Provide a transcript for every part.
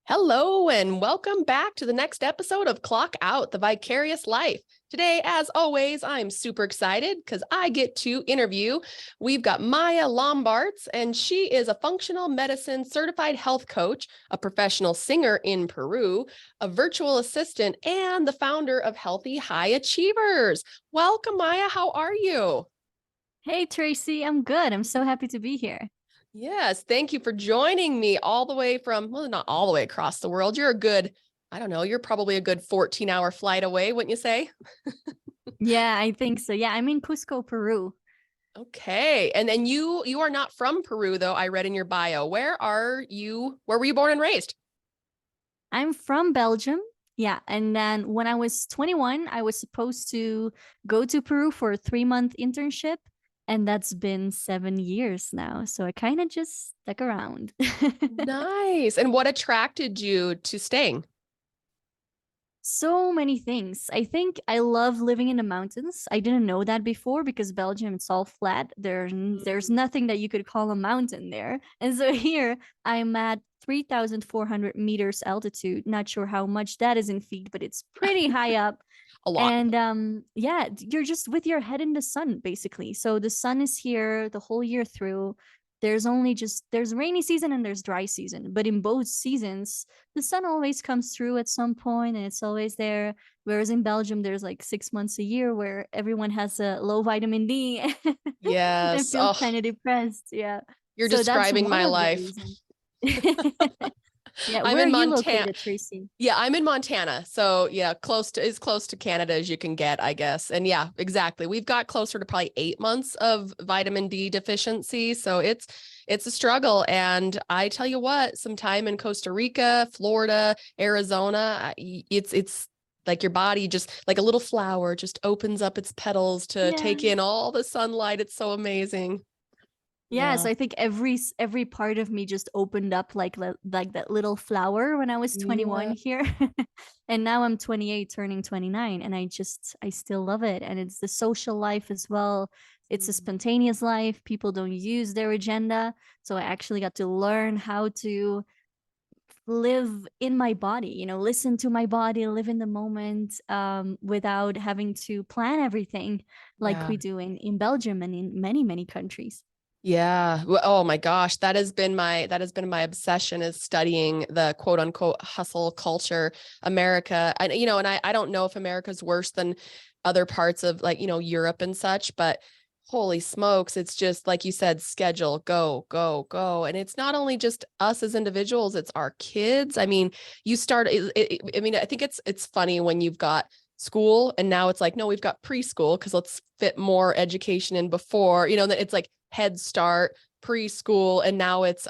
Hello and welcome back to the next episode of Clock Out, the Vicarious Life. Today, as always, I'm super excited because I get to interview. We've got Maya Lombarts, and she is a functional medicine certified health coach, a professional singer in Peru, a virtual assistant, and the founder of Healthy High Achievers. Welcome, Maya. How are you? Hey, Tracy, I'm good. I'm so happy to be here. Yes, thank you for joining me all the way from, well, not all the way across the world. You're a good, I don't know, you're probably a good 14-hour flight away, wouldn't you say? Yeah, I think so. Yeah, I'm in Cusco, Peru. Okay. And then you are not from Peru though, I read in your bio. Where are you? Where were you born and raised? I'm from Belgium. Yeah, and then when I was 21, I was supposed to go to Peru for a 3-month internship, and that's been 7 years now. So I kind of just stuck around. Nice. And what attracted you to staying? So many things. I think I love living in the mountains. I didn't know that before because Belgium it's all flat. There's nothing that you could call a mountain there. And so here I'm at 3,400 meters altitude. Not sure how much that is in feet, but it's pretty high up. A lot. And yeah, you're just with your head in the sun basically. So the sun is here the whole year through. There's rainy season and there's dry season, but in both seasons the sun always comes through at some point and it's always there. Whereas in Belgium, there's like 6 months a year where everyone has a low vitamin D and Yes. feels Oh, kind of depressed. Yeah. you're So that's describing one my of the life. reasons. Yeah. I'm Where are in you Montana. located, Tracy? Yeah, I'm in Montana. So yeah, close to Canada as you can get, I guess. And yeah, exactly. We've got closer to probably 8 months of vitamin D deficiency. So it's a struggle. And I tell you what, some time in Costa Rica, Florida, Arizona, it's like your body just like a little flower just opens up its petals to take in Yes. all the sunlight. It's so amazing. Yeah, Yeah. so I think every part of me just opened up like that little flower when I was 21 Yeah. here. And now I'm 28 turning 29 and I still love it, and it's the social life as well. It's a spontaneous life. People don't use their agenda. So I actually got to learn how to live in my body, listen to my body, live in the moment without having to plan everything like Yeah. we do in Belgium and in many, many countries. Yeah. Oh my gosh, that has been my obsession is studying the quote unquote hustle culture, America. And and I don't know if America's worse than other parts of like, Europe and such, but holy smokes, it's just like you said, schedule, go, go, go. And it's not only just us as individuals, it's our kids. I mean, I mean, I think it's funny when you've got school and now it's like, no, we've got preschool because let's fit more education in before, that it's like Head Start, preschool, and now it's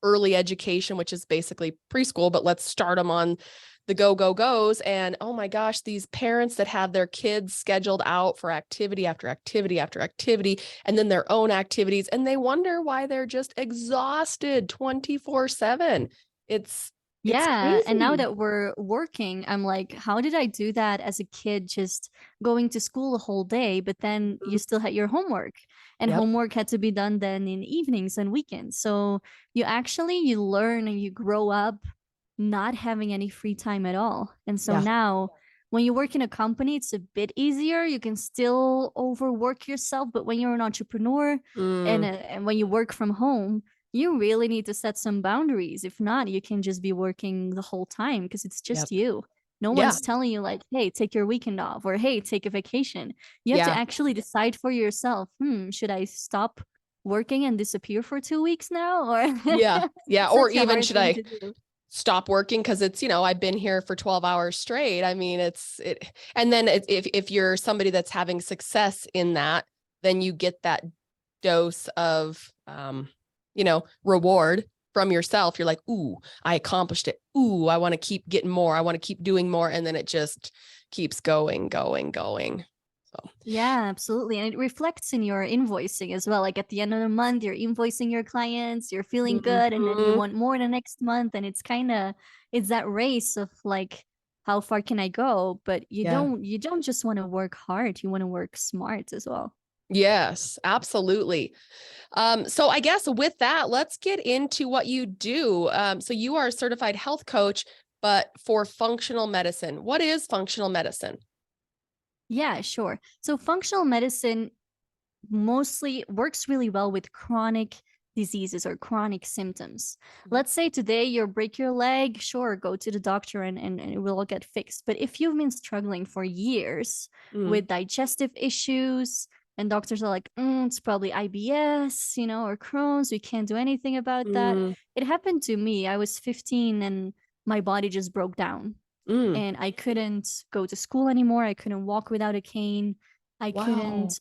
early education, which is basically preschool, but let's start them on the go goes. And oh my gosh, these parents that have their kids scheduled out for activity after activity after activity, and then their own activities, and they wonder why they're just exhausted 24/7. It's Yeah, and now crazy. that we're working, I'm like, how did I do that as a kid, just going to school the whole day, but then you still had your homework, and Yep. homework had to be done then in evenings and weekends. So you learn and you grow up not having any free time at all. And so Yeah. now when you work in a company, it's a bit easier. You can still overwork yourself, but when you're an entrepreneur Mm, and when you work from home, you really need to set some boundaries. If not, you can just be working the whole time because it's yep. just you. No Yeah. one's telling you, like, hey, take your weekend off or hey, take a vacation. You have to Yeah. actually decide for yourself, should I stop working and disappear for 2 weeks now? Or Yeah. Yeah. it's Or such a even hard should thing I to do. stop working because it's I've been here for 12 hours straight. I mean, and then if you're somebody that's having success in that, then you get that dose of reward from yourself. You're like, ooh, I accomplished it. Ooh, I want to keep getting more. I want to keep doing more. And then it just keeps going, going, going. So Yeah, absolutely. And it reflects in your invoicing as well. Like at the end of the month, you're invoicing your clients, you're feeling good, and then you mhm. want more the next month. And it's that race of like, how far can I go? But Yeah. you don't just want to work hard, you want to work smart as well. Yes, absolutely. So I guess with that, let's get into what you do. So you are a certified health coach, but for functional medicine. What is functional medicine? Yeah, sure. So functional medicine mostly works really well with chronic diseases or chronic symptoms. Mhm. Let's say today you break your leg, sure, go to the doctor and it will all get fixed. But if you've been struggling for years Mm, with digestive issues, and doctors are like, it's probably IBS, or Crohn's, we can't do anything about that. mm, It happened to me. I was 15 and my body just broke down mm. and I couldn't go to school anymore. I couldn't walk without a cane. I Wow. couldn't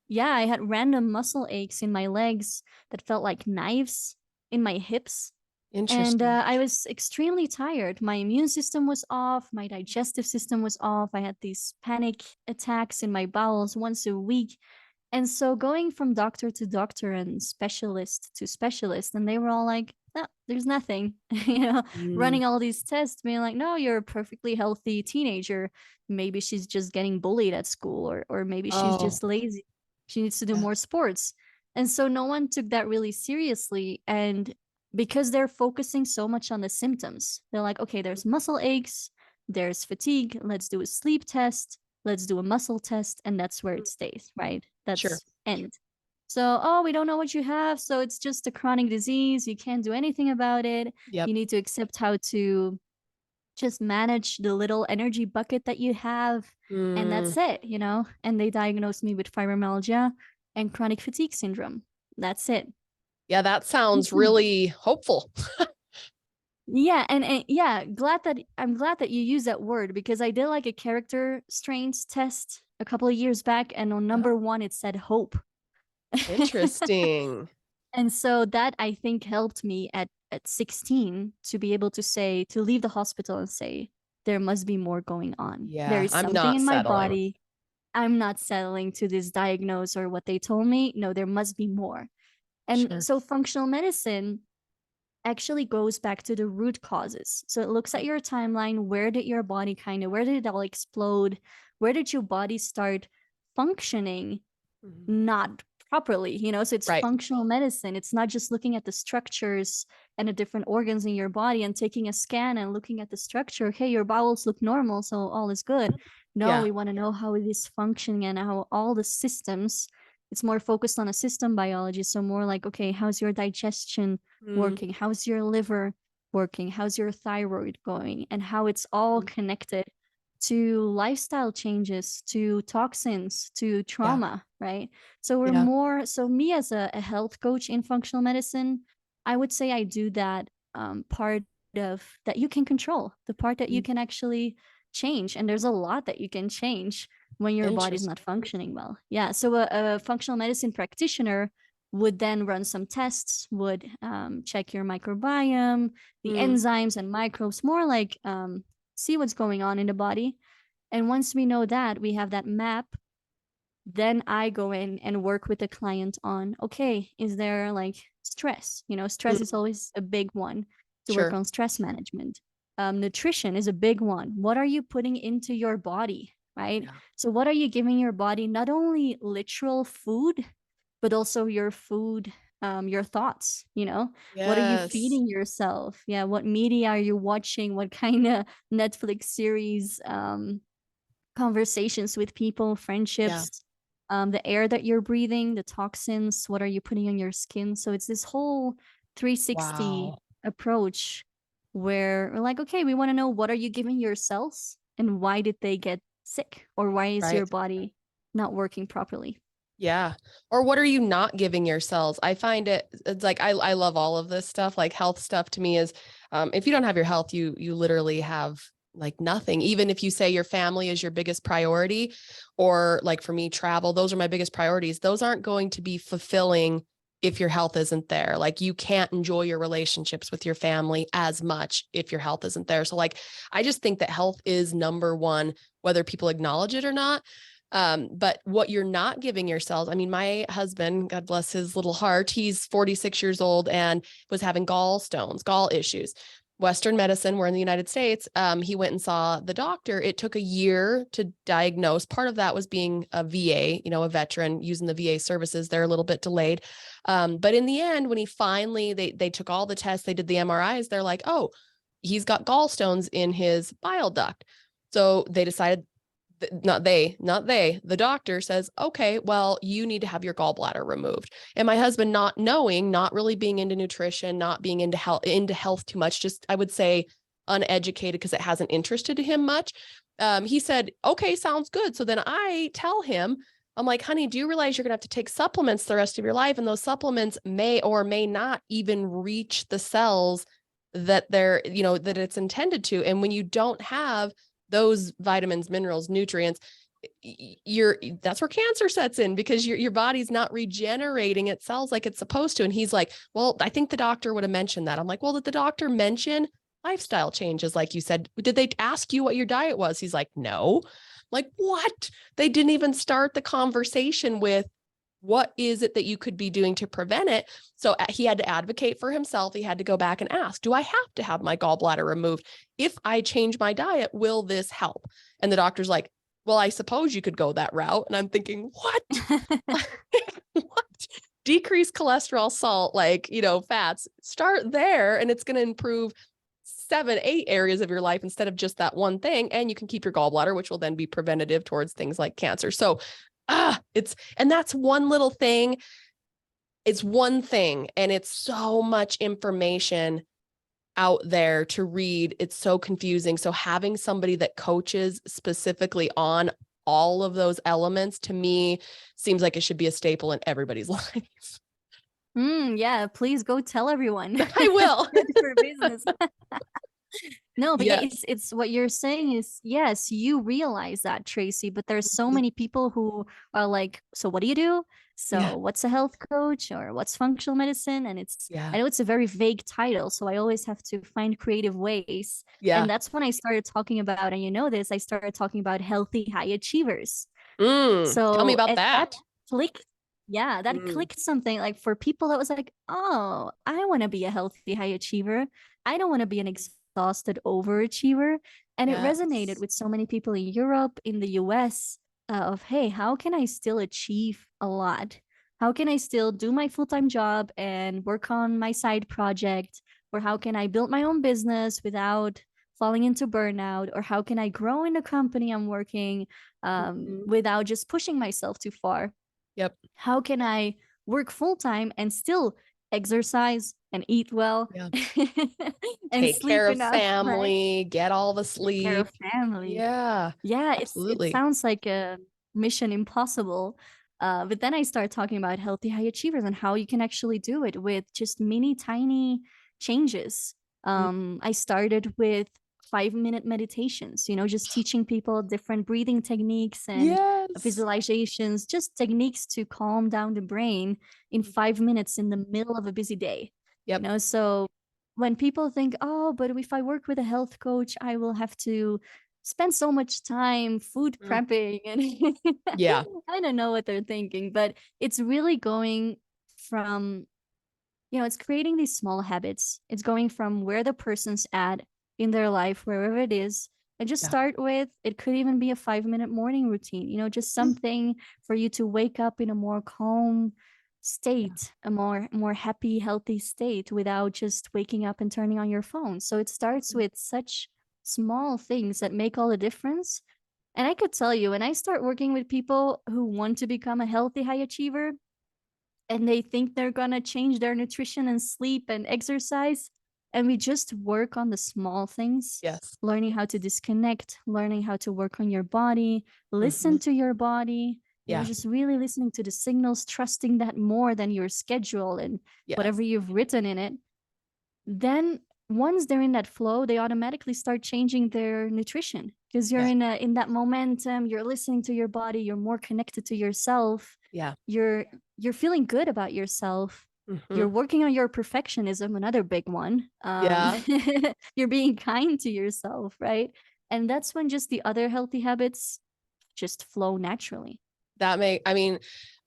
yeah, I had random muscle aches in my legs that felt like knives in my hips. And Interesting. I was extremely tired. My immune system was off. My digestive system was off. I had these panic attacks in my bowels once a week. And so going from doctor to doctor and specialist to specialist, and they were all like, no, there's nothing, Mm. running all these tests, being like, no, you're a perfectly healthy teenager. Maybe she's just getting bullied at school, or maybe she's Oh, just lazy. She needs to do yeah. more sports. And so no one took that really seriously. And because they're focusing so much on the symptoms, they're like, okay, there's muscle aches, there's fatigue, let's do a sleep test, let's do a muscle test, and that's where it stays, right? Sure. That's end. So, oh, we don't know what you have, so it's just a chronic disease. You can't do anything about it. Yep. You need to accept how to just manage the little energy bucket that you have, and Mm. that's it. And they diagnosed me with fibromyalgia and chronic fatigue syndrome. That's it. Yeah, that sounds Mhm. really hopeful. Yeah, and yeah, I'm glad that you use that word because I did like a character strengths test a couple of years back, and on Uh-huh. number one it said hope. Interesting. And so that I think helped me at 16 to be able to say, to leave the hospital and say, there must be more going on. There Yeah, is I'm something not in my settling. body. I'm not settling to this diagnose or what they told me. No, there must be more. And Sure. so functional medicine actually goes back to the root causes. So it looks at your timeline. Where did your body where did it all explode? Where did your body start functioning Mhm. not properly? So it's Right. functional medicine. It's not just looking at the structures and the different organs in your body and taking a scan and looking at the structure. Hey, your bowels look normal, so all is good. No, Yeah. we want to know how it is functioning and how all the systems. It's more focused on a system biology. So more like, okay, how's your digestion Mm. working? How's your liver working? How's your thyroid going? And how it's all Mm. connected to lifestyle changes, to toxins, to Yeah. trauma, right? So Yeah. so me as a health coach in functional medicine, I would say I do that part of that you can control, the part that you Mm. can actually change. And there's a lot that you can change when your body's not Interesting. functioning well. Yeah. So a functional medicine practitioner would then run some tests, would check your microbiome, the Mm. enzymes and microbes, more like see what's going on in the body. And once we know that, we have that map, then I go in and work with the client on, okay, is there like stress? Stress is Mm. always a big one, to work Sure. on stress management. Nutrition is a big one. What are you putting into your body, right? Yeah. So, what are you giving your body? Not only literal food, but also your food, your thoughts. What are you Yes. feeding yourself? Yeah, what media are you watching? What kind of Netflix series? Conversations with people, Yeah. friendships, the air that you're breathing, the toxins, what are you putting on your skin? So it's this whole 360 Wow. approach where we're like, okay, we want to know, what are you giving your cells and why did they get sick, or why is your Right. body not working properly? Yeah. Or what are you not giving your cells? I find it's like I love all of this stuff. Like health stuff to me is if you don't have your health, you literally have like nothing. Even if you say your family is your biggest priority, or like for me, travel, those are my biggest priorities. Those aren't going to be fulfilling if your health isn't there. Like you can't enjoy your relationships with your family as much if your health isn't there. So like I just think that health is number one, whether people acknowledge it or not. But what you're not giving your cells, I mean, my husband, God bless his little heart, he's 46 years old and was having gall issues. Western medicine. We're in the United States. He went and saw the doctor. It took a year to diagnose. Part of that was being a VA, a veteran using the VA services. They're a little bit delayed. But in the end, when he finally, they took all the tests, they did the MRIs, they're like, oh, he's got gallstones in his bile duct. So they decided, the doctor says, okay, well, you need to have your gallbladder removed. And my husband, not knowing, not really being into nutrition, not being into health too much, just, I would say, uneducated, because it hasn't interested him much. He said, okay, sounds good. So then I tell him, I'm like, honey, do you realize you're going to have to take supplements the rest of your life? And those supplements may or may not even reach the cells that that it's intended to. And when you don't have those vitamins, minerals, nutrients, that's where cancer sets in, because your body's not regenerating its cells like it's supposed to. And he's like, well, I think the doctor would have mentioned that. I'm like, well, did the doctor mention lifestyle changes? Like you said, did they ask you what your diet was? He's like, no. I'm like, what? They didn't even start the conversation with, what is it that you could be doing to prevent it? So he had to advocate for himself. He had to go back and ask, do I have to have my gallbladder removed? If I change my diet, will this help? And the doctor's like, well, I suppose you could go that route. And I'm thinking, what? What? Decrease cholesterol, salt, fats, start there, and it's going to improve 7, 8 areas of your life instead of just that one thing. And you can keep your gallbladder, which will then be preventative towards things like cancer. So and that's one little thing. It's one thing, and it's so much information out there to read. It's so confusing. So having somebody that coaches specifically on all of those elements, to me, seems like it should be a staple in everybody's life. Yeah, please go tell everyone. I will. Good for business. No, but yeah, Yes. it's what you're saying is, yes, you realize that, Tracy, but there's so many people who are like, so what do you do? So Yeah. what's a health coach, or what's functional medicine? And I know it's a very vague title, so I always have to find creative ways. Yeah. And that's when I started talking about, and I started talking about healthy high achievers. Tell me So about that. clicked. Yeah, that clicked something, like, for people that was like, oh, I want to be a healthy high achiever. I don't want to be an exhausted overachiever. And it resonated Yes. with so many people in Europe, in the US, of, hey, how can I still achieve a lot? How can I still do my full-time job and work on my side project? Or how can I build my own business without falling into burnout? Or how can I grow in the company I'm working without just pushing myself too far? Yep. How can I work full-time and still exercise and eat well Yeah. and Take sleep care of enough, right? family, get all the Take care sleep. of family. Yeah, Yeah, it absolutely. sounds like a mission impossible. But then I start talking about healthy high achievers and how you can actually do it with just mini tiny changes. Mm. I started with 5-minute meditations, just teaching people different breathing techniques and Yes. visualizations, just techniques to calm down the brain in 5 minutes in the middle of a busy day. Yep. So when people think, oh, but if I work with a health coach, I will have to spend so much time food prepping, and Yeah. I don't know what they're thinking, but it's really going from, it's creating these small habits. It's going from where the person's at in their life, wherever it is, and just Yeah. start with, it could even be a 5-minute morning routine, just something for you to wake up in a more calm state, a more happy, healthy state, without just waking up and turning on your phone. So it starts with such small things that make all the difference. And I could tell you, when I start working with people who want to become a healthy high achiever, and they think they're gonna change their nutrition and sleep and exercise, and we just work on the small things, Yes. learning how to disconnect, learning how to work on your body, Mhm. listen to your body, Yeah. just really listening to the signals, trusting that more than your schedule and Yes. whatever you've written in it. Then once they're in that flow, they automatically start changing their nutrition, because you're Yeah. in that momentum, you're listening to your body, you're more connected to yourself, Yeah. you're feeling good about yourself, you're Mhm. working on your perfectionism, another big one. Yeah. You're being kind to yourself, right? And that's when just the other healthy habits just flow naturally. I mean,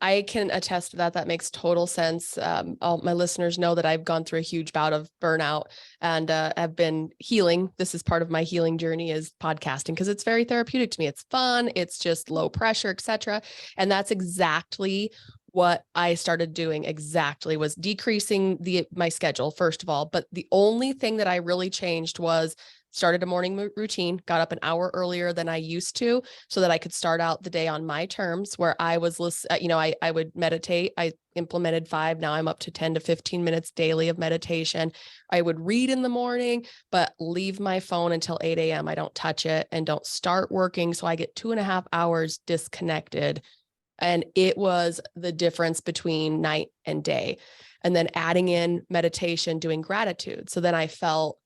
I can attest to that. That makes total sense. All my listeners know that I've gone through a huge bout of burnout and have been healing. This is part of my healing journey is podcasting because it's very therapeutic to me. It's fun. It's just low pressure, etc. And that's exactly what I started doing. Exactly was decreasing my schedule first of all. But the only thing that I really changed was started a morning routine, got up an hour earlier than I used to so that I could start out the day on my terms where I was, I would meditate. I implemented 5. Now I'm up to 10 to 15 minutes daily of meditation. I would read in the morning, but leave my phone until 8 a.m. I don't touch it and don't start working. So I get 2.5 hours disconnected. And it was the difference between night and day. And then adding in meditation, doing gratitude. So then I felt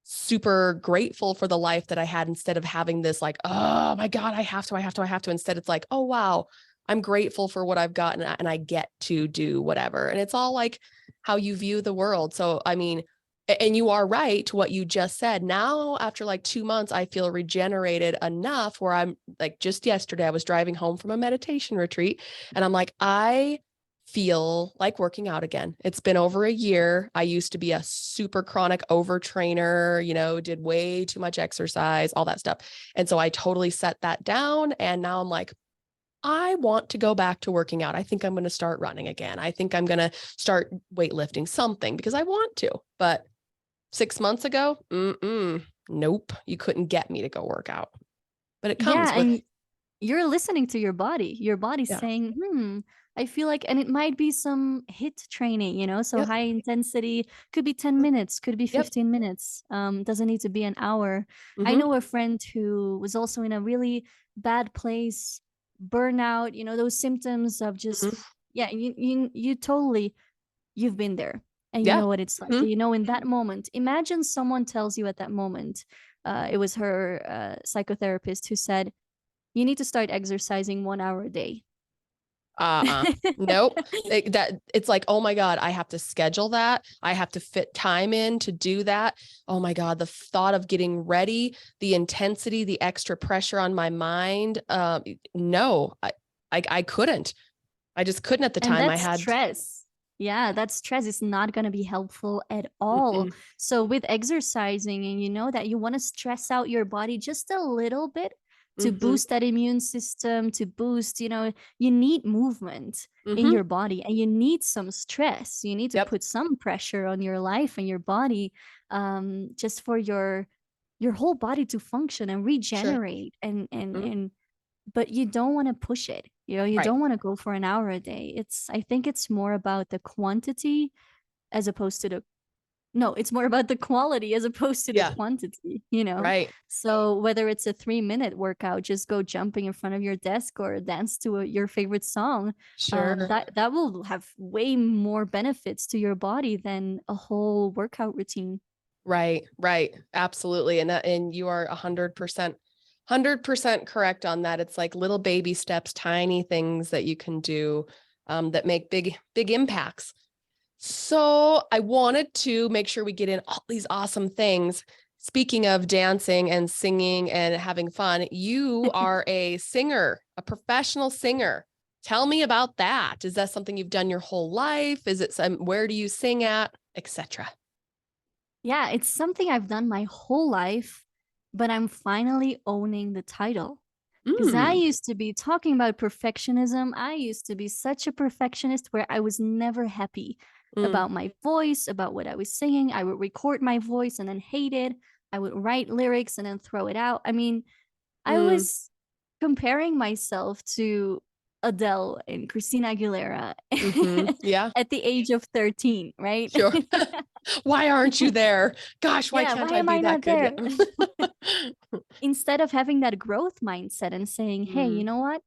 super grateful for the life that I had instead of having this like, oh my God, I have to. Instead, it's like, oh, wow, I'm grateful for what I've gotten and I get to do whatever. And it's all like how you view the world. So, I mean, and you are right to what you just said. Now, after like 2 months, I feel regenerated enough where I'm like, just yesterday, I was driving home from a meditation retreat and I'm like, I feel like working out again. It's been over a year. I used to be a super chronic overtrainer, did way too much exercise, all that stuff. And so I totally set that down. And now I'm like, I want to go back to working out. I think I'm going to start running again. I think I'm going to start weightlifting something because I want to. But 6 months ago, nope, you couldn't get me to go work out. But it comes Yeah, with, and you're listening to your body. Your body's yeah, saying, I feel like, and it might be some hit training, so yep, high intensity could be 10 minutes, could be yep, 15 minutes. Doesn't need to be an hour. I mm-hmm, know a friend who was also in a really bad place, burnout, those symptoms of just, mm-hmm, yeah, you totally, you've been there and you yeah, know what it's like. mm-hmm. In that moment, imagine someone tells you at that moment, it was her psychotherapist who said, you need to start exercising 1 hour a day. Nope. It's like, oh my God, I have to schedule that. I have to fit time in to do that. Oh my God, the thought of getting ready, the intensity, the extra pressure on my mind. No, I couldn't. I just couldn't at the And time. I that's had, stress. Yeah, that stress is not going to be helpful at all. mm-mm, So with exercising, and you know that you want to stress out your body just a little bit to mm-hmm, boost that immune system, to boost, you need movement in mm-hmm, your body and you need some stress. You need to yep, put some pressure on your life and your body, just for your whole body to function and sure. regenerate Mhm. and but you don't want to push it. You Right. don't want to go for an hour a day. I think it's more about the quantity as opposed to the no, it's more about the quality as opposed to the Yeah. quantity. Right. So whether it's a 3-minute workout, just go jumping in front of your desk or dance to your favorite song. Sure. That will have way more benefits to your body than a whole workout routine. Right, right. Absolutely. And you are 100% correct on that. It's like little baby steps, tiny things that you can do that make big impacts. So I wanted to make sure we get in all these awesome things. Speaking of dancing and singing and having fun, you are a singer, a professional singer. Tell me about that. Is that something you've done your whole life? Is it where do you sing at, etc.? Yeah, it's something I've done my whole life, but I'm finally owning the title. Because I Mm, used to be talking about perfectionism. I used to be such a perfectionist where I was never happy mm, about my voice, about what I was singing. I would record my voice and then hate it. I would write lyrics and then throw it out. I mean, I mm, was comparing myself to Adele and Christina Aguilera yeah, at the age of 13, right? sure. Why aren't you there? Gosh, why Yeah, can't why I am be I that not good there? yet? Instead of having that growth mindset and saying, hey, you Mm, know what?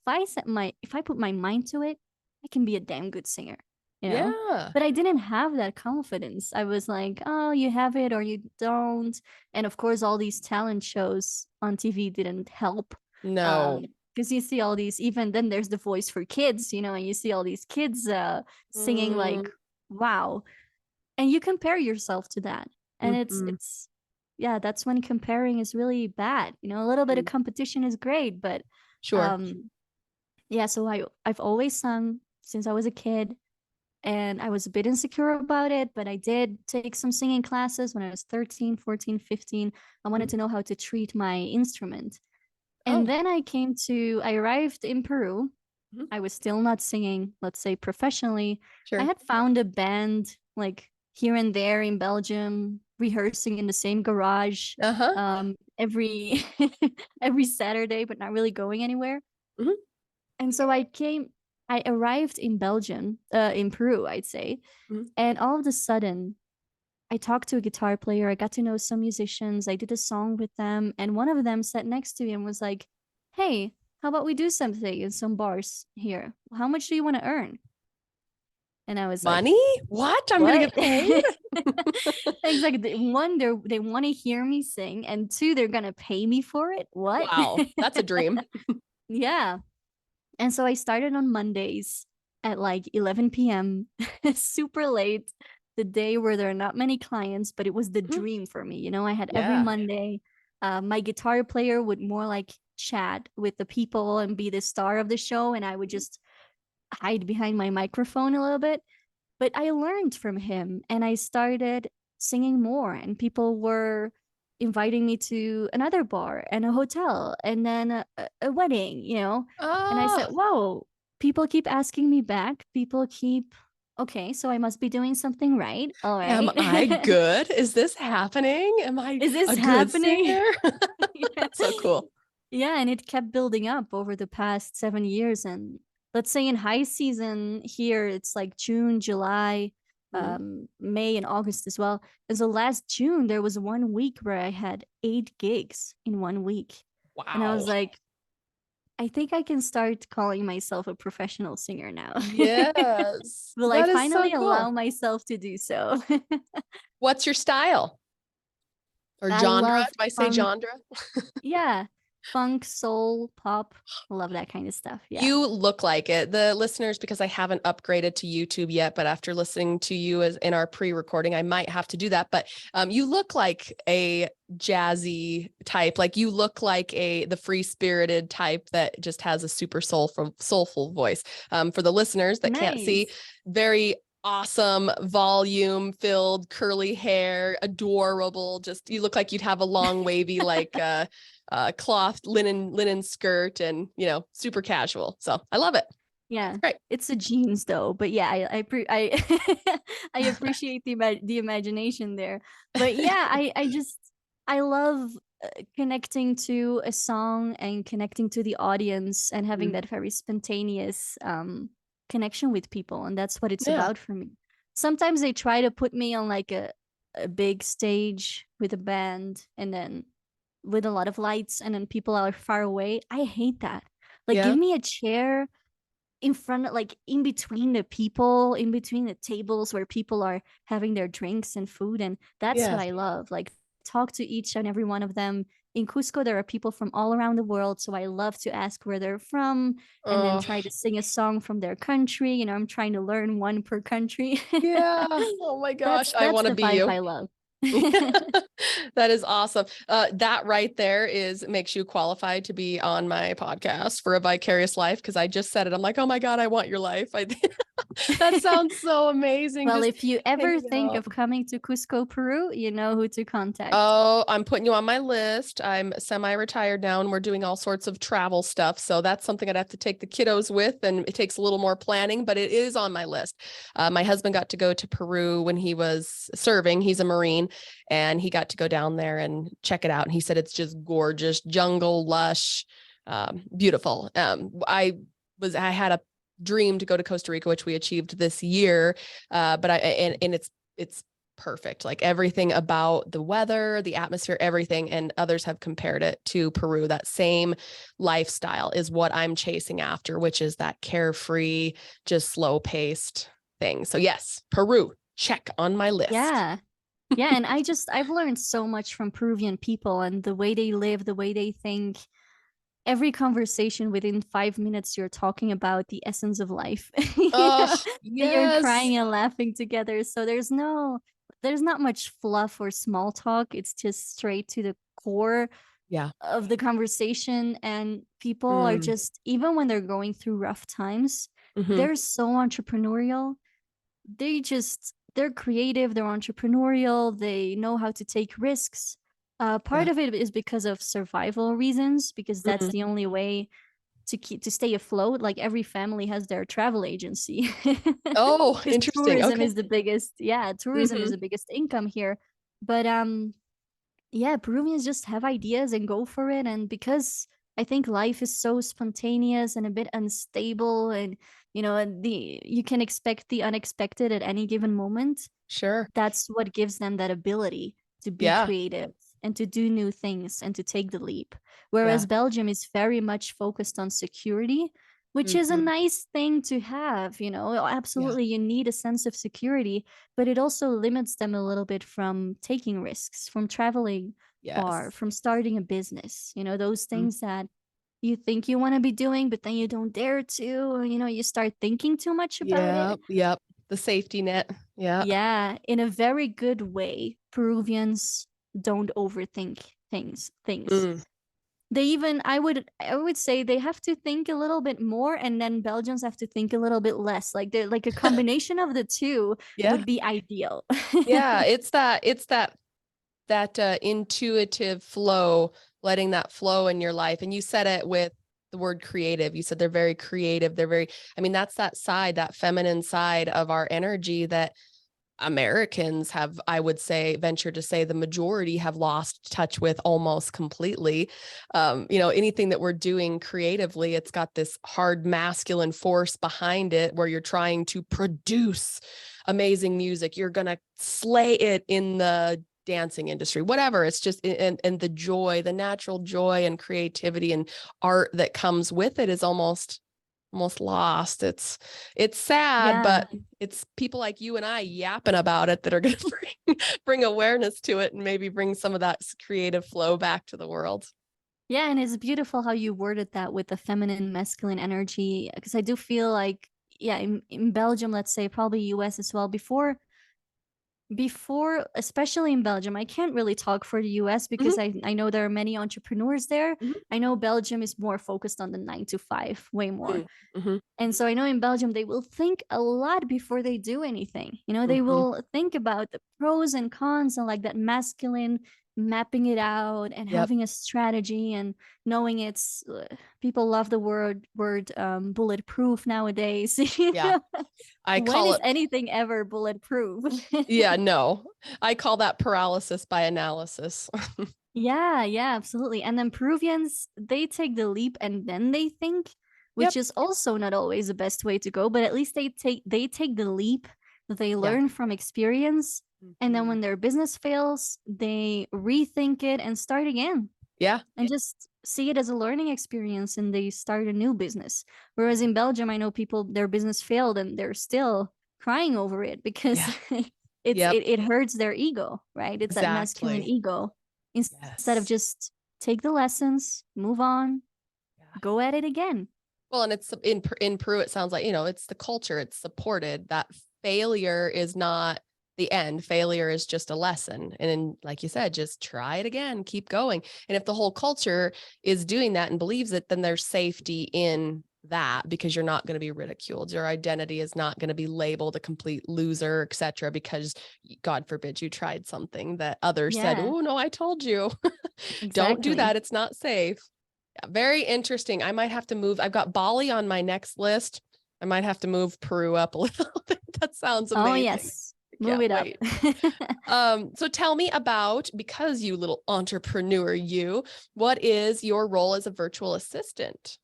If I put my mind to it, I can be a damn good singer, you know? yeah. But I didn't have that confidence. I was like, oh, you have it or you don't. And of course, all these talent shows on TV didn't help. No. Um, because you see all these, even then there's the voice for kids, and you see all these kids singing Mm, like, wow. And you compare yourself to that. And mhm, yeah, that's when comparing is really bad. A little bit of mm, competition is great, but sure. um Yeah, so I've always sung since I was a kid, and I was a bit insecure about it, but I did take some singing classes when I was 13, 14, 15. I wanted Mhm. to know how to treat my instrument. And Oh, then I arrived in Peru. mhm. I was still not singing, let's say professionally. I Sure. had found a band like here and there in Belgium, rehearsing in the same garage Uh-huh. every every Saturday, but not really going anywhere. Mhm. And so I arrived in Belgium, in Peru, I'd say. Mhm. And all of a sudden, I talked to a guitar player. I got to know some musicians. I did a song with them. And one of them sat next to me and was like, "Hey, how about we do something in some bars here? How much do you want to earn?" And I was like, Money? What? I'm gonna "What?" get paid? Exactly. One, they want to hear me sing, and two, they're gonna pay me for it. What? Wow, that's a dream. Yeah. And so I started on Mondays at like 11 p.m., super late, the day where there are not many clients, but it was the Mhm. dream for me. You know, I had every Yeah. Monday. My guitar player would more like chat with the people and be the star of the show, and I would just hide behind my microphone a little bit. But I learned from him and I started singing more, and people were inviting me to another bar and a hotel and then a wedding, you know. And I said, Oh, whoa, people keep asking me back. People keep, okay, so I must be doing something right. All am right. I good? Is this happening? Am I Is this a good happening? singer? Yeah. That's so cool. Yeah, and it kept building up over the past 7 years. And let's say in high season here, it's like June, July, Mhm. May, and August as well. And so last June, there was 1 week where I had 8 gigs in 1 week. And I was Wow. like, I think I can start calling myself a professional singer now. Yes. Will I That is so finally cool. allow myself to do so? What's your style or I genre? love Do I say funk. genre? Yeah, funk, soul, pop. I love that kind of stuff. Yeah. You look like it. The listeners, because I haven't upgraded to YouTube yet, but after listening to you as in our pre-recording, I might have to do that. But you look like a jazzy type. Like you look like the free-spirited type that just has a super soulful voice. For the listeners that can't see, Nice. very awesome, volume filled, curly hair, adorable. Just you look like you'd have a long, wavy, like cloth linen skirt and super casual. So I love it. Yeah. Great. It's the jeans though, but yeah, I I appreciate the imagination there. But yeah, I just I love connecting to a song and connecting to the audience and having Mm. that very spontaneous connection with people, and that's what it's Yeah. about for me. Sometimes they try to put me on like a big stage with a band and then with a lot of lights and then people are far away. I hate that. Like give Yeah. me a chair in front of like in between the people, in between the tables where people are having their drinks and food, and that's what Yeah. I love. Like talk to each and every one of them. In Cusco there are people from all around the world, so I love to ask where they're from and then Oh, try to sing a song from their country. You know, I'm trying to learn one per country. yeah. Oh my gosh. I That's want to the be vibe you. I love. That is awesome. That right there makes you qualified to be on my podcast for a vicarious life because I just said it. I'm like, oh my God, I want your life. That sounds so amazing. Well, Just if you ever hanging think out. of coming to Cusco, Peru, you know who to contact. Oh, I'm putting you on my list. I'm semi-retired now and we're doing all sorts of travel stuff. So that's something I'd have to take the kiddos with, and it takes a little more planning, but it is on my list. My husband got to go to Peru when he was serving. He's a Marine and he got to go down there and check it out. And he said it's just gorgeous, jungle, lush, beautiful. I had a dream to go to Costa Rica, which we achieved this year. But it's perfect. Like everything about the weather, the atmosphere, everything. And others have compared it to Peru. That same lifestyle is what I'm chasing after, which is that carefree, just slow paced thing. So, yes, Peru, check on my list. Yeah. Yeah, and I've learned so much from Peruvian people and the way they live, the way they think. Every conversation within 5 minutes, you're talking about the essence of life. You Oh, know, that you're yes. crying and laughing together. So there's not much fluff or small talk. It's just straight to the core. Yeah. of the conversation, and people are Mm. just, even when they're going through rough times, Hmm. they're so entrepreneurial. They're creative, they're entrepreneurial, they know how to take risks. Part Yeah. of it is because of survival reasons, because that's Mhm. the only way to stay afloat. Like every family has their travel agency. Oh, Because interesting. tourism Okay. is the biggest, yeah, tourism is Hmm. the biggest income here. But yeah, Peruvians just have ideas and go for it. And because I think life is so spontaneous and a bit unstable, and the you can expect the unexpected at any given moment, Sure. that's what gives them that ability to be Yeah. creative and to do new things and to take the leap. Yeah. Whereas Belgium is very much focused on security, which is a Hmm. nice thing to have. Yeah. Absolutely, you need a sense of security, but it also limits them a little bit from taking risks, from traveling far, Yes. from starting a business. Those Mm. things that you think you want to be doing, but then you don't dare to. You start thinking too much about it. Yep. Yep. The safety net. Yeah. Yeah, in a very good way. Peruvians don't overthink things. Mm. They even, I would say, they have to think a little bit more, and then Belgians have to think a little bit less. Like they're like a combination of the two Yeah. would be ideal. Yeah. It's that intuitive flow, letting that flow in your life. And you said it with the word creative. You said they're very creative. They're very, I mean, that's that side, that feminine side of our energy that Americans have, I would say, venture to say the majority have lost touch with almost completely. Anything that we're doing creatively, it's got this hard masculine force behind it where you're trying to produce amazing music. You're going to slay it in the dancing industry, whatever. It's just, and the joy, the natural joy and creativity and art that comes with it is almost lost. It's sad, Yeah. but it's people like you and I yapping about it that are going to bring awareness to it and maybe bring some of that creative flow back to the world. Yeah, and it's beautiful how you worded that with the feminine masculine energy, because I do feel like, yeah, in Belgium, let's say, probably US as well, before, especially in Belgium, I can't really talk for the US because Hmm. I know there are many entrepreneurs there. Hmm. I know Belgium is more focused on the 9 to 5, way more. Hmm. And so I know in Belgium, they will think a lot before they do anything. They Hmm. will think about the pros and cons and like that masculine mapping it out and Yep. having a strategy and knowing people love the word bulletproof nowadays. Yeah. I When call is it, anything ever bulletproof? yeah, no, I call that paralysis by analysis. Yeah, yeah, absolutely. And then Peruvians, they take the leap and then they think, which Yep. is also not always the best way to go, but at least they take the leap, they Yeah. learn from experience, and then Hmm. when their business fails, they rethink it and start again Yeah. and just see it as a learning experience and they start a new business. Whereas Yeah. in Belgium, I know people, their business failed and they're still crying over it because Yeah. it's Yep. it hurts their ego, right? It's that masculine Exactly. ego. Instead of Yes. just take the lessons, move on, Yeah. go at it again. Well, and it's in Peru, it sounds like, it's the culture, it's supported that failure is not the end. Failure is just a lesson. And then, like you said, just try it again, keep going. And if the whole culture is doing that and believes it, then there's safety in that because you're not going to be ridiculed. Your identity is not going to be labeled a complete loser, etc. Because God forbid you tried something that others said, Yeah, oh no, I told you. Don't do exactly. that. It's not safe. Yeah, very interesting. I might have to move. I've got Bali on my next list. I might have to move Peru up a little bit. That sounds Oh, amazing. yes. I Move can't it up. wait. So tell me about, because you little entrepreneur, what is your role as a virtual assistant?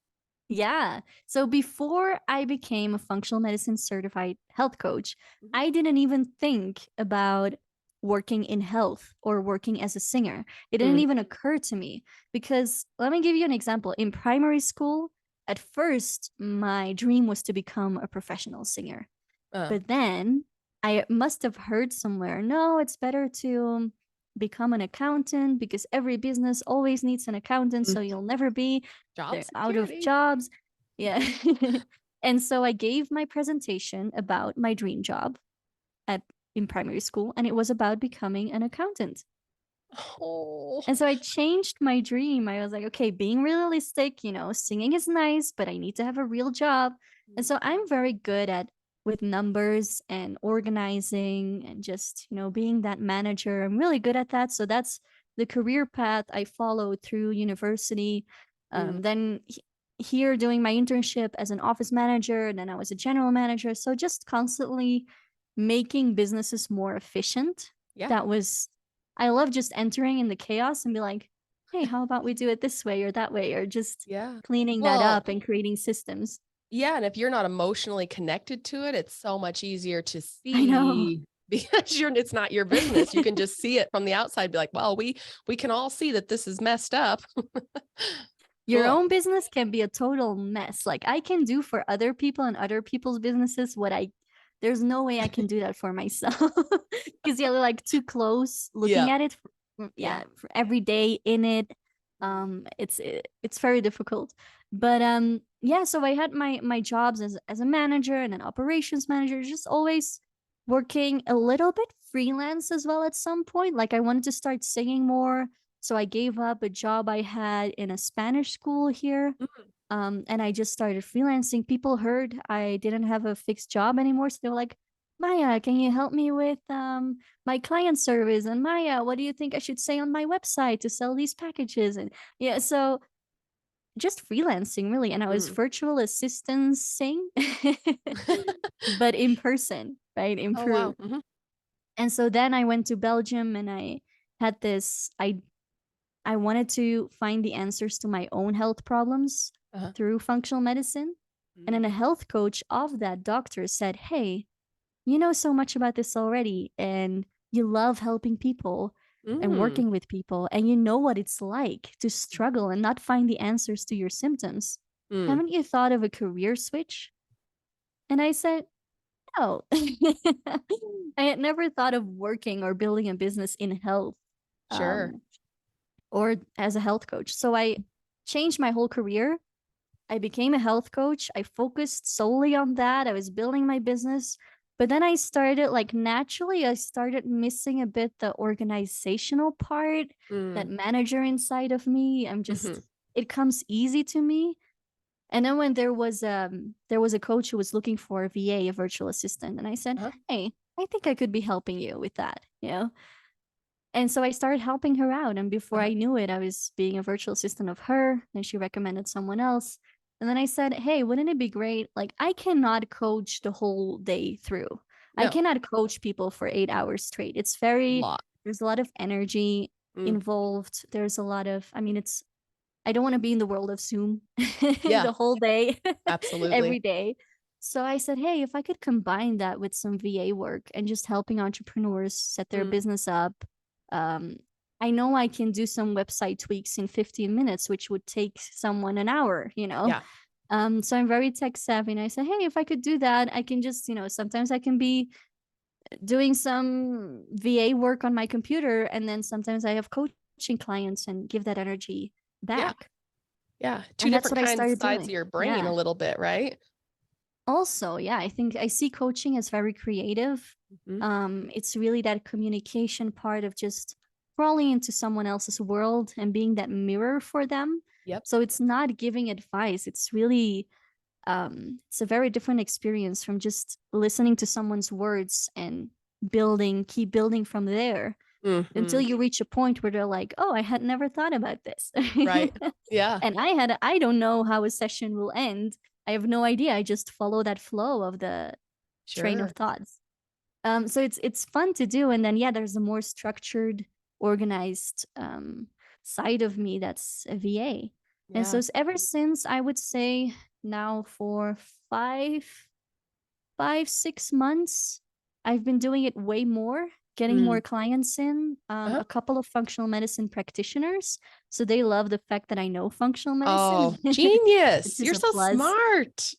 Yeah. So before I became a functional medicine certified health coach, Mhm. I didn't even think about working in health or working as a singer. It didn't Mm. even occur to me because let me give you an example. In primary school, at first, my dream was to become a professional singer. Uh, But then I must have heard somewhere, no, it's better to become an accountant because every business always needs an accountant, mm. so you'll never be Job they're out of security. jobs. Yeah. Mhm. And so I gave my presentation about my dream job at in primary school, and it was about becoming an accountant. Oh. And so I changed my dream. I was like, okay, being realistic, singing is nice, but I need to have a real job. And so I'm very good at with numbers and organizing and just, being that manager. I'm really good at that. So that's the career path I followed through university. Mm, Then here doing my internship as an office manager, and then I was a general manager. So just constantly making businesses more efficient. yeah. That was I love just entering in the chaos and be like, hey, how about we do it this way or that way, or just Yeah. cleaning that Well, up and creating systems. yeah, and if you're not emotionally connected to it, it's so much easier to I know. see because it's not your business. You can just see it from the outside, be like, well, we can all see that this is messed up. Your Cool. own business can be a total mess. Like I can do for other people and other people's businesses what there's no way I can do that for myself. Because you're like too close looking Yeah. at it. Yeah. Yeah, for every day in it. It's very difficult. But yeah, so I had my jobs as a manager and an operations manager, just always working a little bit freelance as well at some point. Like I wanted to start singing more, so I gave up a job I had in a Spanish school here. Mm. And I just started freelancing. People heard I didn't have a fixed job anymore. So they were like, Maya, can you help me with my client service? And Maya, what do you think I should say on my website to sell these packages? And yeah, so just freelancing really. And I was Mm. virtual assisting, but in person, right? In Oh, wow. Peru. Mhm. And so then I went to Belgium and I had I wanted to find the answers to my own health problems Uh-huh. through functional medicine. And then a Mm. health coach of that doctor said, hey, you know so much about this already, and you love helping people and Mm. working with people, and you know what it's like to struggle and not find the answers to your symptoms. Mm. Haven't you thought of a career switch? And I said, no. I had never thought of working or building a business in health. Sure. Um, or as a health coach. So I changed my whole career. I became a health coach. I focused solely on that. I was building my business. But then I started, like, naturally, I started missing a bit the organizational part, that Mm. manager inside of me. Mhm. It comes easy to me. And then when there was a coach who was looking for a VA, a virtual assistant, and I said, Uh-huh. hey, I think I could be helping you with that. And so I started helping her out. And before Uh-huh. I knew it, I was being a virtual assistant of her. Then she recommended someone else. And then I said, hey, wouldn't it be great? Like, I cannot coach the whole day through. I No. cannot coach people for 8 hours straight. Lot. There's a lot of energy Mm. involved. There's a lot of, I mean, I don't want to be in the world of Zoom Yeah. the whole day, Absolutely. every day. So I said, hey, if I could combine that with some VA work and just helping entrepreneurs set their Mm. business up, um, I know I can do some website tweaks in 15 minutes, which would take someone an hour. Yeah. So I'm very tech savvy. And I said, hey, if I could do that, I can just, sometimes I can be doing some VA work on my computer. And then sometimes I have coaching clients and give that energy Yeah. back. Yeah. Two And that's different what I kinds started sides of doing. your brain a Yeah. little bit, right? Also, yeah, I think I see coaching as very creative. Mhm. It's really that communication part of just crawling into someone else's world and being that mirror for them. Yep. So it's not giving advice. It's really it's a very different experience from just listening to someone's words and keep building from there until Mhm. you reach a point where they're like, "Oh, I had never thought about this." Right. Yeah. And I don't know how a session will end. I have no idea. I just follow that flow of the train of Sure. thoughts. So it's fun to do. And then yeah, there's a more structured, organized side of me that's a VA. And so Yeah. it's ever since, I would say, now for 6 months, I've been doing it way more, getting Mm. more clients in, Uh-huh. a couple of functional medicine practitioners. So they love the fact that I know functional medicine, Oh, which genius. is You're a so plus. smart.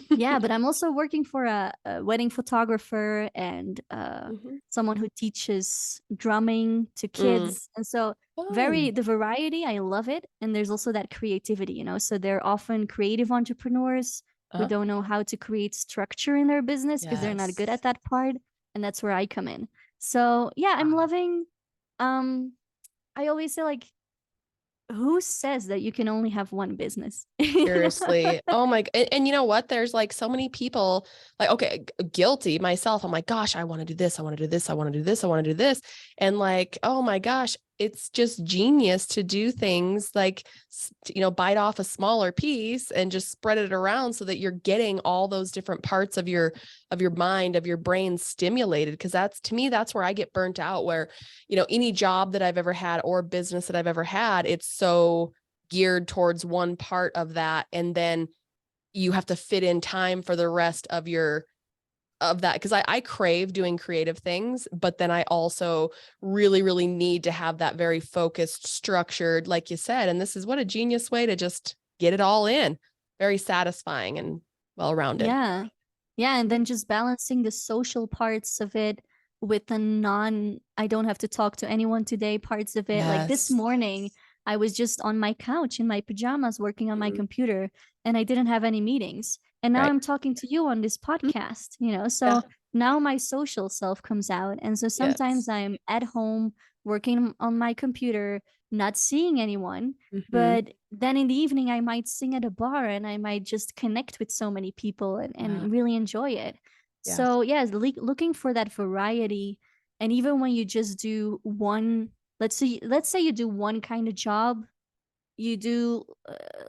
Yeah, but I'm also working for a wedding photographer and Mhm. someone who teaches drumming to Mm. kids. And so Fun. the variety, I love it. And there's also that creativity. So they're often creative entrepreneurs who Uh-huh. don't know how to create structure in their business because they're not good Yes. at that part. And that's where I come in. So yeah, I'm Wow. loving um I always say, like, who says that you can only have one business? Seriously. Oh my, and you know what? There's like so many people like, okay, guilty myself. I'm like, gosh, I want to do this. I want to do this. I want to do this. I want to do this. And like, oh my gosh, it's just genius to do things like, bite off a smaller piece and just spread it around so that you're getting all those different parts of your mind, of your brain stimulated. Cause that's, to me, that's where I get burnt out, where, any job that I've ever had or business that I've ever had, it's so geared towards one part of that, and then you have to fit in time for the rest of that, because I crave doing creative things, but then I also really really need to have that very focused, structured, like you said, and this is what a genius way to just get it all in. Very satisfying and well-rounded. Yeah. Yeah. And then just balancing the social parts of it with the I don't have to talk to anyone today parts of it. Like this Yes. morning, I was just on my couch in my pajamas working on my Mhm. computer, and I didn't have any meetings. And now Right. I'm talking to you on this Mhm. podcast, Yeah. so now my social self comes out. And so sometimes Yes. I'm at home working on my computer, not seeing anyone. Mhm. But then in the evening, I might sing at a bar and I might just connect with so many people Yeah. and really enjoy it. Yes. So, yeah, looking for that variety. And even when you just do one, let's say you do one kind of job, you do,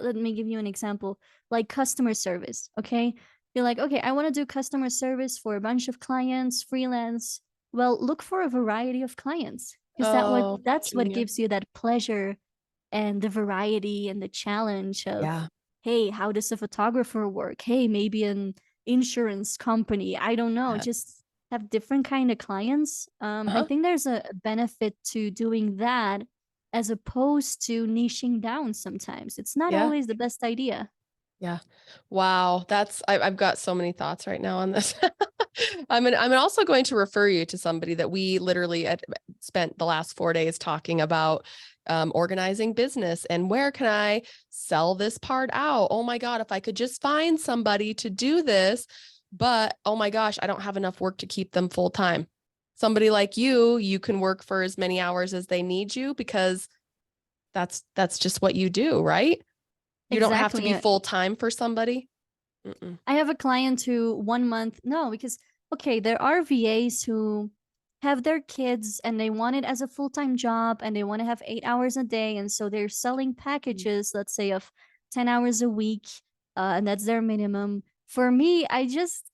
let me give you an example, like customer service. Okay. You're like, okay, I want to do customer service for a bunch of clients, freelance. Well, look for a variety of clients, because Oh, that's what genius. gives you that pleasure and the variety and the challenge of, Yeah. hey, how does a photographer work? Hey, maybe an insurance company, I don't know, just Yes. have different kind of clients. I Uh-huh. think there's a benefit to doing that as opposed to niching down. Sometimes it's not Yeah. always the best idea. Yeah. Wow. I've got so many thoughts right now on this. I'm also going to refer you to somebody that we literally spent the last 4 days talking about, organizing business and where can I sell this part out? Oh my God, if I could just find somebody to do this, but oh my gosh, I don't have enough work to keep them full time. Somebody like you can work for as many hours as they need you because that's just what you do, right? You don't have to Exactly. be full time for somebody. Mm-mm. I have a client who 1 month, no, because okay, there are VAs who have their kids and they want it as a full-time job and they want to have 8 hours a day. And so they're selling packages, let's say, of 10 hours a week, and that's their minimum. For me, I just,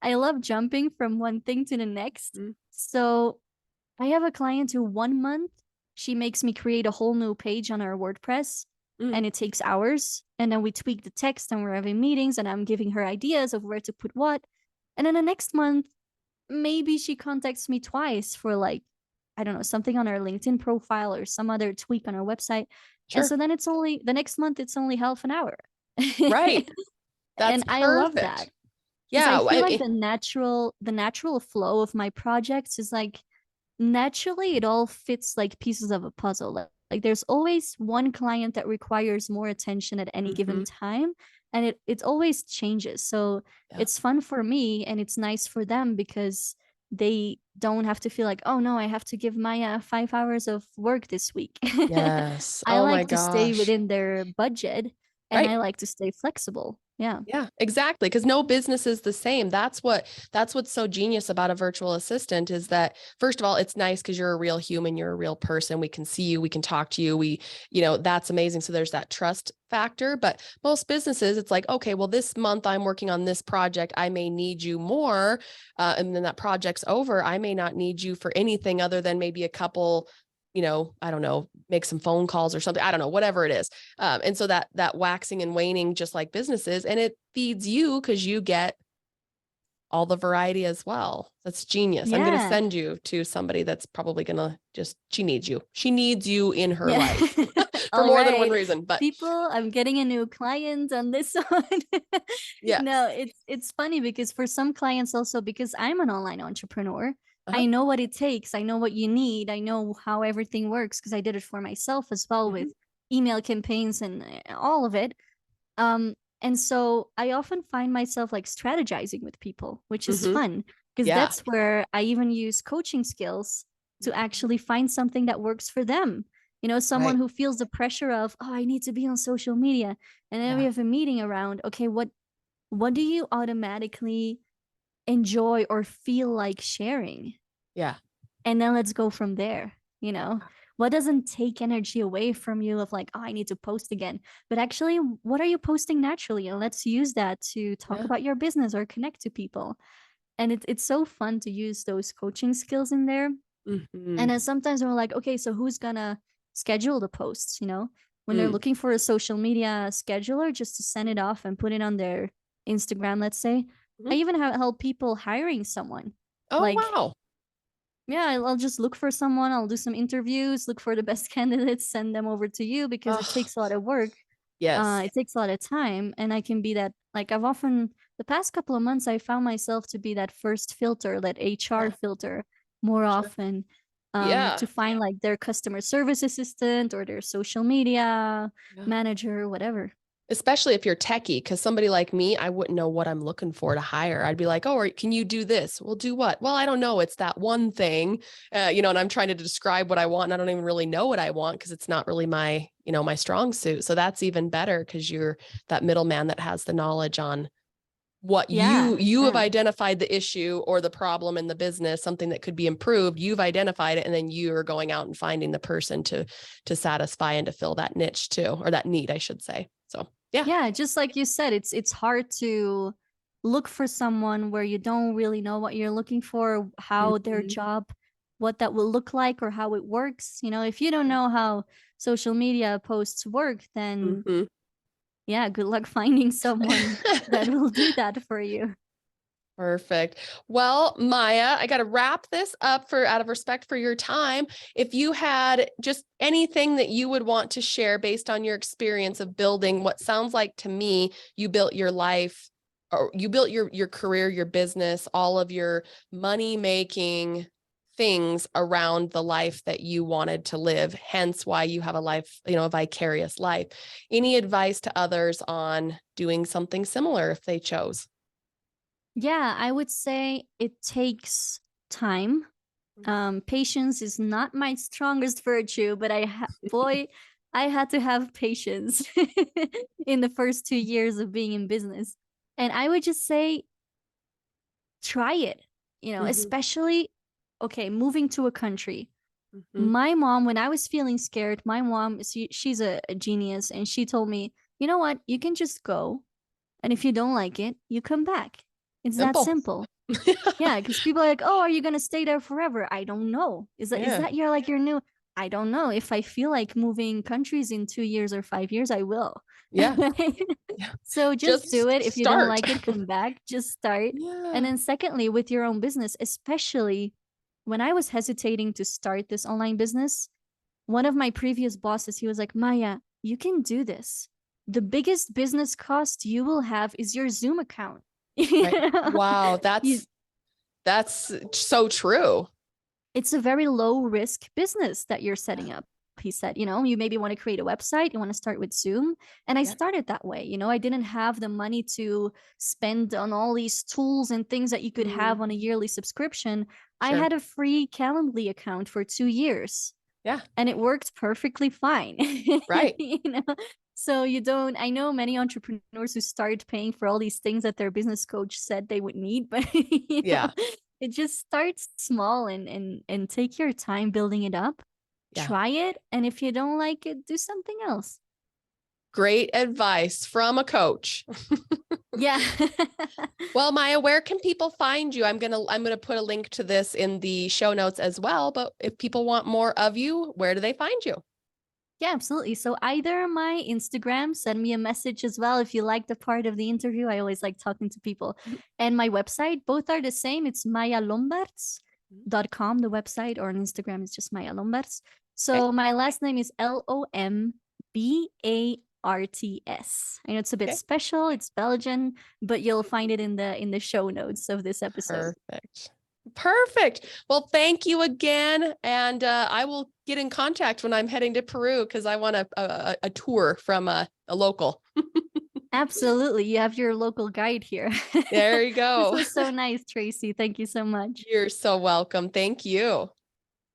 I love jumping from one thing to the next. Mm, So I have a client who 1 month, she makes me create a whole new page on our WordPress, mm. and it takes hours. And then we tweak the text and we're having meetings and I'm giving her ideas of where to put what. And then the next month, maybe she contacts me twice for, like, I don't know, something on our LinkedIn profile or some other tweak on our website. And Sure. so then it's only the next month, it's only half an hour. Right. That's And I love that perfect. because I Yeah. feel like the natural flow of my projects is like, naturally it all fits like pieces of a puzzle. Like there's always one client that requires more attention at any given Mhm. time, and it always changes. So Yeah. it's fun for me and it's nice for them because they don't have to feel like, oh no, I have to give my 5 hours of work this week. Yes. I Oh my like to stay gosh. within their budget, and I Right. like to stay flexible. Yeah. Yeah, exactly. Because no business is the same. That's what's so genius about a virtual assistant is that, first of all, it's nice because you're a real human, you're a real person. We can see you, we can talk to you. That's amazing. So there's that trust factor. But most businesses, it's like, okay, well, this month I'm working on this project. I may need you more. And then that project's over. I may not need you for anything other than maybe a couple, I don't know, make some phone calls or something. I don't know, whatever it is. And so that waxing and waning, just like businesses, and it feeds you because you get all the variety as well. That's genius. I'm going to Yeah. send you to somebody that's probably going to she needs you. She needs you in her Yeah. life for All more than one right. reason. But People, I'm getting a new client on this one. No, yes. it's funny because for some clients also, because I'm an online entrepreneur, Uh-huh. I know what it takes. I know what you need. I know how everything works because I did it for myself as well with Hmm. email campaigns and all of it. Um, and so I often find myself like strategizing with people, which is Hmm. fun because Yeah. that's where I even use coaching skills. to actually find something that works for them. You know, someone Right. who feels the pressure of, oh, I need to be on social media. And then we Yeah. have a meeting around, okay, what do you automatically enjoy or feel like sharing? Yeah. And then let's go from there. You know, what doesn't take energy away from you of like, oh, I need to post again, but actually, what are you posting naturally? And let's use that to talk Yeah. about your business or connect to people. And it's so fun to use those coaching skills in there. Mhm. And then sometimes we're like, okay, so who's gonna schedule the posts, you know, when they're Mm. looking for a social media scheduler just to send it off and put it on their Instagram, let's say. I Mhm. even have help people hiring someone. Oh, Like, wow. yeah, I'll just look for someone, I'll do some interviews, look for the best candidates, send them over to you because it Oh, takes a lot of work. yes. It takes a lot of time, and I can be that, like, I've often the past couple of months I found myself to be that first filter, that HR Yeah. filter more Sure. often, Yeah. to find like their customer service assistant or their social media Yeah. manager, whatever. Especially if you're techie, because somebody like me, I wouldn't know what I'm looking for to hire. I'd be like, oh, can you do this? Well, do what? Well, I don't know. It's that one thing, and I'm trying to describe what I want, and I don't even really know what I want because it's not really my strong suit. So that's even better because you're that middleman that has the knowledge on what Yeah, you have yeah. identified the issue or the problem in the business, something that could be improved. You've identified it, and then you are going out and finding the person to satisfy and to fill that niche too, or that need, I should say. So yeah. Yeah, just like you said, it's hard to look for someone where you don't really know what you're looking for, how their Mhm. job, what that will look like or how it works. You know, if you don't know how social media posts work, then Mhm. yeah, good luck finding someone that will do that for you. Perfect. Well, Maya, I got to wrap this up for out of respect for your time. If you had just anything that you would want to share based on your experience of building what sounds like to me, you built your life or you built your career, your business, all of your money making things around the life that you wanted to live, hence why you have a life, a vicarious life. Any advice to others on doing something similar if they chose? Yeah, I would say it takes time. Patience is not my strongest virtue, but boy, I had to have patience in the first 2 years of being in business. And I would just say, try it, Mhm. especially, okay, moving to a country. Mhm. My mom, when I was feeling scared, my mom, she's a genius, and she told me, you know what, you can just go. And if you don't like it, you come back. It's that Simple. simple. Yeah, because people are like, "Oh, are you gonna stay there forever?" I don't know. Is Yeah. that your new? I don't know. If I feel like moving countries in 2 years or 5 years, I will. Yeah. Yeah. So just do Just it. If you don't start. like it, come back. Just start. And Yeah. then secondly, with your own business, especially when I was hesitating to start this online business, one of my previous bosses, he was like, Maya, you can do this. The biggest business cost you will have is your Zoom account. Right. Wow. You That's so true. it's a very low risk business that you're Yeah. setting up. He said, you maybe want to create a website, you want to start with Zoom. And I Yeah. started that way. I didn't have the money to spend on all these tools and things that you could have Mm, on a yearly subscription. I sure. had a free Calendly account for 2 years Yeah. and it worked perfectly fine. Right. you know? So you don't, I know many entrepreneurs who started paying for all these things that their business coach said they would need, but Yeah. it just starts small and take your time building it up. Yeah. Try it, and if you don't like it, do something else. Great advice from a coach. Yeah. Well, Maya, where can people find you? I'm gonna put a link to this in the show notes as well. But if people want more of you, where do they find you? Yeah, absolutely. So either my Instagram, send me a message as well if you like the part of the interview. I always like talking to people. Mhm. And my website, both are the same. It's Mhm. mayalombarts.com, the website, or on Instagram is just Maya Lombarts. Okay. So my last name is Lombarts. I know it's a bit Okay. special. It's Belgian, but you'll find it in the show notes of this episode. Perfect. Perfect. Well, thank you again. And I will get in contact when I'm heading to Peru because I want a tour from a local. Absolutely. You have your local guide here. There you This go. was so nice, Tracy. Thank you so much. You're so welcome. Thank you.